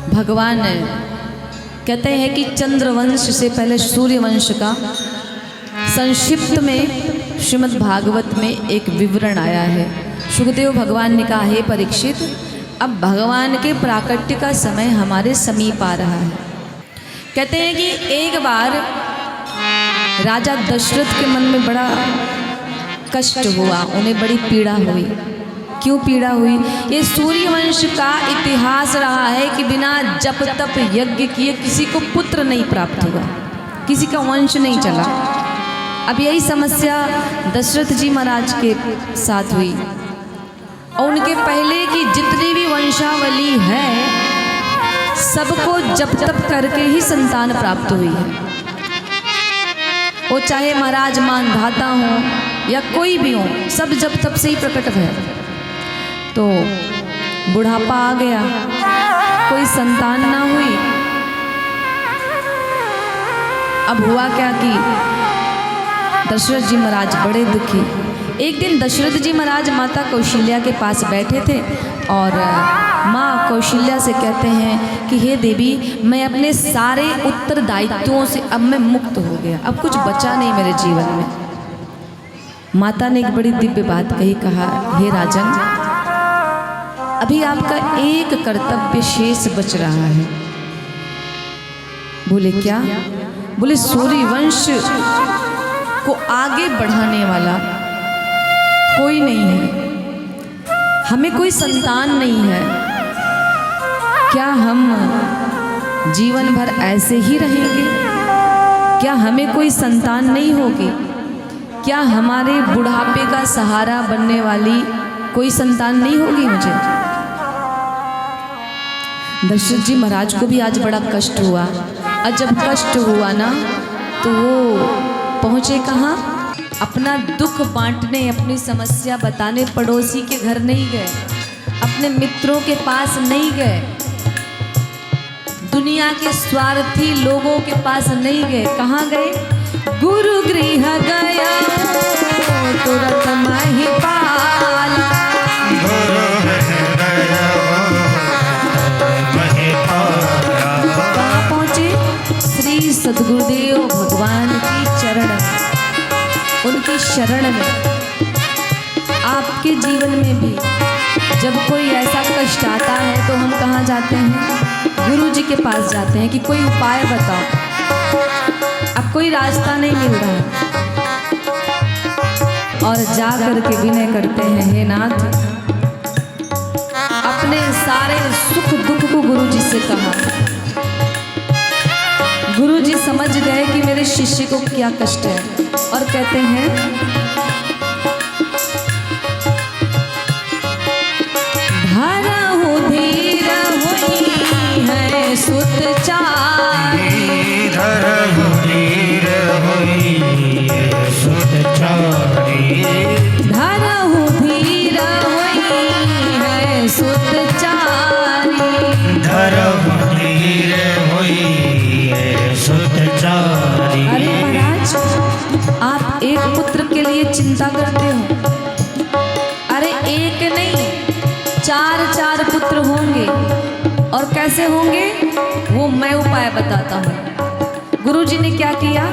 भगवान कहते हैं कि चंद्रवंश से पहले सूर्यवंश का संक्षिप्त में श्रीमद् भागवत में एक विवरण आया है। सुखदेव भगवान ने कहा, हे परीक्षित, अब भगवान के प्राकट्य का समय हमारे समीप आ रहा है। कहते हैं कि एक बार राजा दशरथ के मन में बड़ा कष्ट हुआ, उन्हें बड़ी पीड़ा हुई। क्यों पीड़ा हुई? ये सूर्यवंश का इतिहास रहा है कि बिना जप तप यज्ञ किए किसी को पुत्र नहीं प्राप्त हुआ, किसी का वंश नहीं चला। अब यही समस्या दशरथ जी महाराज के साथ हुई और उनके पहले की जितनी भी वंशावली है सबको जप तप करके ही संतान प्राप्त हुई है। वो चाहे महाराज मानधाता हो या कोई भी हो, सब जप तप से ही प्रकट है। तो बुढ़ापा आ गया, कोई संतान ना हुई। अब हुआ क्या कि दशरथ जी महाराज बड़े दुखी। एक दिन दशरथ जी महाराज माता कौशल्या के पास बैठे थे और माँ कौशल्या से कहते हैं कि हे देवी, मैं अपने सारे उत्तरदायित्वों से अब मैं मुक्त हो गया, अब कुछ बचा नहीं मेरे जीवन में। माता ने एक बड़ी दिव्य बात कही, कहा, हे राजन, अभी आपका एक कर्तव्य शेष बच रहा है। बोले क्या? बोले सूर्यवंश को आगे बढ़ाने वाला कोई नहीं है, हमें कोई संतान नहीं है। क्या हम जीवन भर ऐसे ही रहेंगे? क्या हमें कोई संतान नहीं होगी? क्या हमारे बुढ़ापे का सहारा बनने वाली कोई संतान नहीं होगी मुझे? दशरथ जी महाराज को भी आज बड़ा कष्ट हुआ। और जब कष्ट हुआ ना तो वो पहुँचे कहाँ? अपना दुख बांटने, अपनी समस्या बताने पड़ोसी के घर नहीं गए, अपने मित्रों के पास नहीं गए, दुनिया के स्वार्थी लोगों के पास नहीं गए। कहाँ गए? गुरु गृह गया तुरंत महिपाल। कहाँ पहुँचे? श्री सद्गुरुदेव भगवान की चरण में, उनकी शरण में। आपके जीवन में भी जब कोई ऐसा कष्ट आता है तो हम कहाँ जाते हैं? गुरु जी के पास जाते हैं कि कोई उपाय बताओ, अब कोई रास्ता नहीं मिल रहा है। और जा कर के विनय करते हैं, हे नाथ, अपने सारे सुख दुख को गुरु जी से कहा। गुरु जी समझ गए कि मेरे शिष्य को क्या कष्ट है और कहते हैं, धरहु धीर होई है सुत चारी, धरहु धीर होई है सुत चारी, धरहु धीर होई है सुत चारी, धरहु धीर होई है सुत चारी। अरे महाराज, आप एक पुत्र के लिए चिंता करते हो। अरे एक नहीं, चार चार पुत्र होंगे। और कैसे होंगे वो मैं उपाय बताता हूँ। गुरु जी ने क्या किया?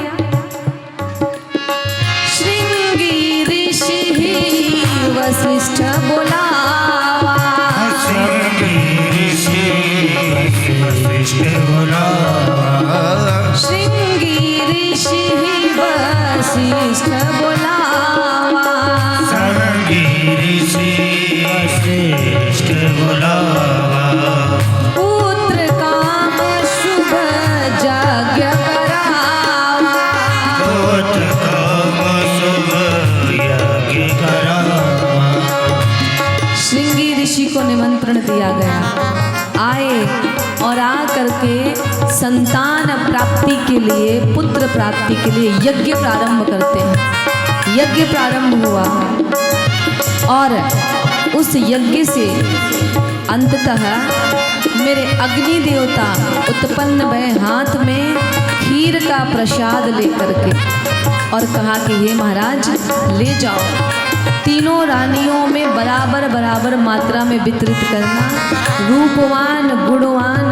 श्रृंगी ऋषि वशिष्ठ बोलावा, श्रृंगी ऋषि वशिष्ठ बोलावा, श्रृंगी ऋषि वशिष्ठ बोलावा, श्रृंगी ऋषि वशिष्ठ बोलावा, पुत्र काम शुभ यज्ञ करावा, पुत्र काम शुभ यज्ञ करावा। श्रृंगी ऋषि को निमंत्रण दिया गया। आए और आ करके संतान प्राप्ति के लिए, पुत्र प्राप्ति के लिए यज्ञ प्रारंभ करते हैं। यज्ञ प्रारंभ हुआ और उस यज्ञ से अंततः मेरे अग्नि देवता उत्पन्न भय हाथ में खीर का प्रसाद लेकर के और कहा कि हे महाराज, ले जाओ, तीनों रानियों में बराबर बराबर मात्रा में वितरित करना। रूपवान, गुणवान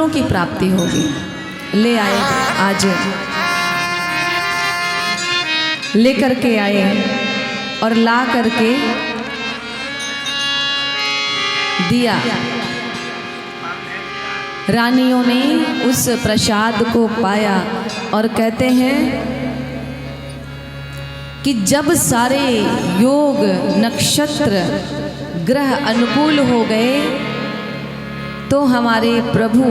मंत्रों की प्राप्ति होगी। ले आए, आज ले करके आए और ला करके दिया। रानियों ने उस प्रसाद को पाया और कहते हैं कि जब सारे योग नक्षत्र ग्रह अनुकूल हो गए तो हमारे प्रभु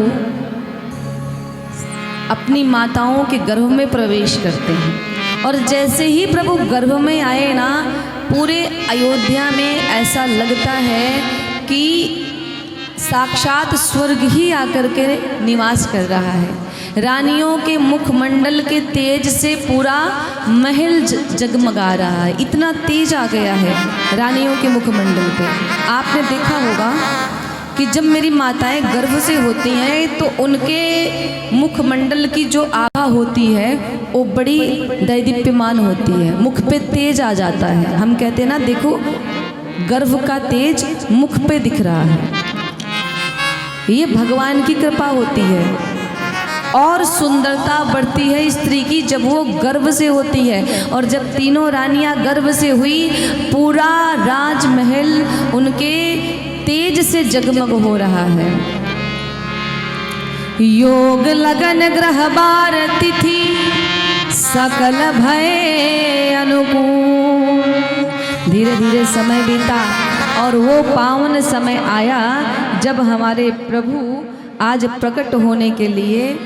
अपनी माताओं के गर्भ में प्रवेश करते हैं। और जैसे ही प्रभु गर्भ में आए ना, पूरे अयोध्या में ऐसा लगता है कि साक्षात स्वर्ग ही आकर के निवास कर रहा है। रानियों के मुखमंडल के तेज से पूरा महल जगमगा रहा है, इतना तेज आ गया है रानियों के मुखमंडल पे। आपने देखा होगा कि जब मेरी माताएं गर्भ से होती हैं तो उनके मुखमंडल की जो आभा होती है वो बड़ी दैदीप्यमान होती है, मुख पे तेज आ जाता है। हम कहते हैं ना, देखो गर्भ का तेज मुख पे दिख रहा है, ये भगवान की कृपा होती है। और सुंदरता बढ़ती है स्त्री की जब वो गर्भ से होती है। और जब तीनों रानियां गर्भ से हुई, पूरा राजमहल उनके तेज से जगमग हो रहा है। योग लगन ग्रह बार तिथि सकल भय अनुकूल। धीरे धीरे समय बीता और वो पावन समय आया जब हमारे प्रभु आज प्रकट होने के लिए,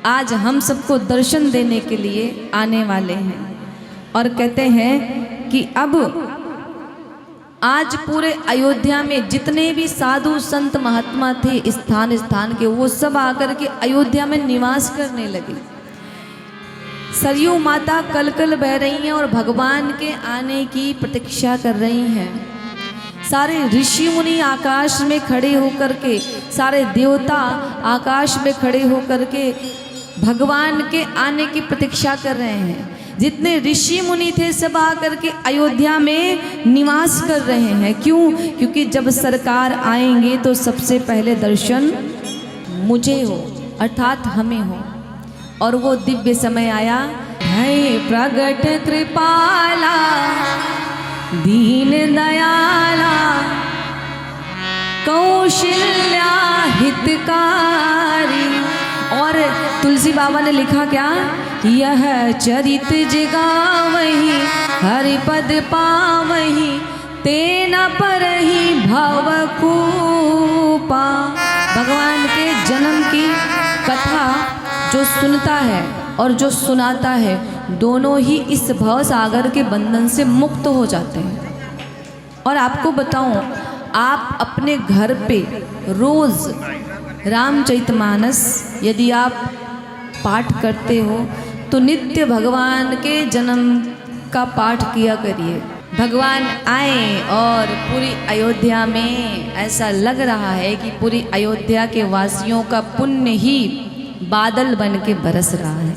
आज हम सबको दर्शन देने के लिए आने वाले हैं। और कहते हैं कि अब आज पूरे अयोध्या में जितने भी साधु संत महात्मा थे स्थान स्थान के, वो सब आकर के अयोध्या में निवास करने लगे। सरयू माता कल कल बह रही हैं और भगवान के आने की प्रतीक्षा कर रही हैं। सारे ऋषि मुनि आकाश में खड़े होकर के, सारे देवता आकाश में खड़े होकर के भगवान के आने की प्रतीक्षा कर रहे हैं। जितने ऋषि मुनि थे सब आकर के अयोध्या में निवास कर रहे हैं। क्यों? क्योंकि जब सरकार आएंगे तो सबसे पहले दर्शन मुझे हो, अर्थात हमें हो। और वो दिव्य समय आया। है प्रगट कृपाला दीन दयाला कौशल्या हितकारी। और तुलसी बाबा ने लिखा क्या? यह चरित जगावही हरिपद पावही तेना परहि भवकूपा। भगवान के जन्म की कथा जो सुनता है और जो सुनाता है, दोनों ही इस भव सागर के बंधन से मुक्त हो जाते हैं। और आपको बताऊं, आप अपने घर पे रोज रामचरितमानस यदि आप पाठ करते हो तो नित्य भगवान के जन्म का पाठ किया करिए। भगवान आए और पूरी अयोध्या में ऐसा लग रहा है कि पूरी अयोध्या के वासियों का पुण्य ही बादल बन के बरस रहा है।